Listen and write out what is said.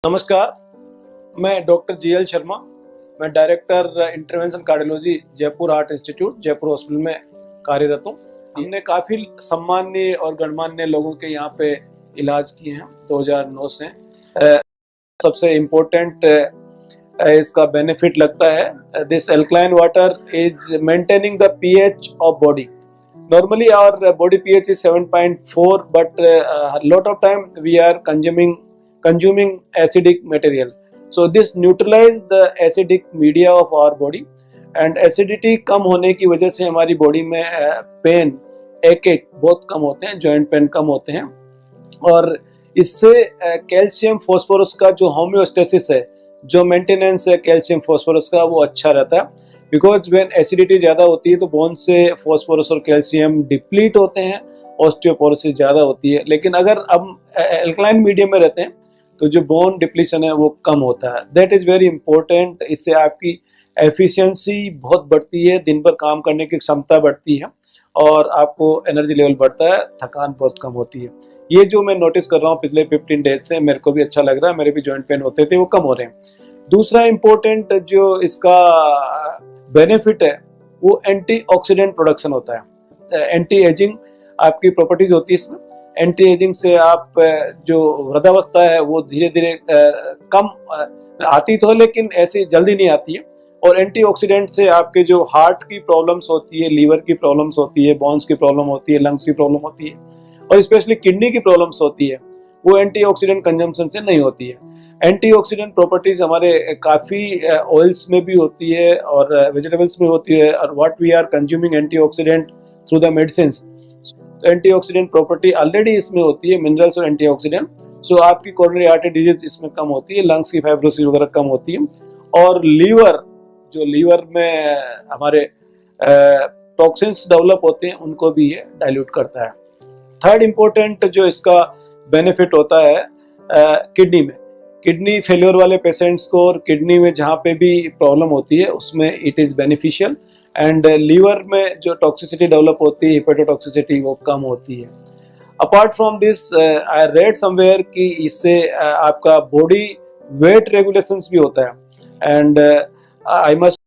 नमस्कार, मैं doctor GL Sharma. मैं director intervention cardiology Jaipur heart institute Jaipur hospital में कार्यरत हूँ। हमने काफ़ी सम्मान्य और गणमान्य लोगों के यहाँ पे इलाज किए हैं 2009 से। सबसे इम्पोर्टेंट इसका बेनिफिट लगता है, this alkaline water is maintaining the pH of body. Normally our body pH is 7.4, but a lot of time we are consuming acidic material. So this neutralize the acidic media of our body, and acidity कम होने की वजह से हमारी body में pen एक बहुत कम होते हैं, जॉइंट पेन कम होते हैं, और इससे कैल्शियम फॉस्फोरस का जो होम्योस्टेसिस है, जो मेंटेनेंस है कैल्शियम फॉस्फोरस का, वो अच्छा रहता है। बिकॉज व्हेन एसिडिटी ज़्यादा होती है तो बोन से फॉस्फोरस और कैल्शियम डिप्लीट होते हैं, ऑस्टियोपोरोसिस ज़्यादा होती है। लेकिन अगर हम एल्कलाइन मीडियम में रहते हैं तो जो बोन डिप्लीशन है वो कम होता है। That is very important. इससे आपकी एफिशिएंसी बहुत बढ़ती है, दिन भर काम करने की क्षमता बढ़ती है और आपको एनर्जी लेवल बढ़ता है, थकान बहुत कम होती है। ये जो मैं नोटिस कर रहा हूँ पिछले 15 डेज से, मेरे को भी अच्छा लग रहा है। मेरे भी जॉइंट पेन होते थे, वो कम हो रहे हैं। दूसरा इम्पोर्टेंट जो इसका बेनिफिट है वो एंटीऑक्सीडेंट प्रोडक्शन होता है। एंटी एजिंग आपकी प्रॉपर्टीज होती है इसमें। एंटी एजिंग से आप जो वृद्धावस्था है वो धीरे धीरे कम आती तो है, लेकिन ऐसी जल्दी नहीं आती है। और एंटीऑक्सीडेंट से आपके जो हार्ट की प्रॉब्लम्स होती है, लीवर की प्रॉब्लम्स होती है, बोन्स की प्रॉब्लम होती है, लंग्स की प्रॉब्लम होती है, और स्पेशली किडनी की प्रॉब्लम्स होती है, वो एंटीऑक्सीडेंट कंजम्पशन से नहीं होती है। एंटीऑक्सीडेंट प्रॉपर्टीज हमारे काफ़ी ऑयल्स में भी होती है और वेजिटेबल्स में होती है, और what we are consuming antioxidant through the medicines. Antioxidant property already इसमें होती है, मिनरल्स और एंटीऑक्सीडेंट। सो आपकी कोरोनरी आर्टरी डिजीज इसमें कम होती है, लंग्स की फाइब्रोसिस वगैरह कम होती है, और लीवर में हमारे टॉक्सिन्स डेवलप होते हैं उनको भी ये डाइल्यूट करता है। थर्ड इम्पोर्टेंट जो इसका बेनिफिट होता है किडनी में, किडनी फेलियर वाले पेशेंट्स को, और किडनी में जहाँ पे भी प्रॉब्लम होती है उसमें it is beneficial. And liver में जो टॉक्सिसिटी डेवलप होती है, हिपेटोटॉक्सिसिटी, वो कम होती है। Apart from this I read somewhere कि इससे आपका बॉडी वेट रेगुलेशंस भी होता है। And I must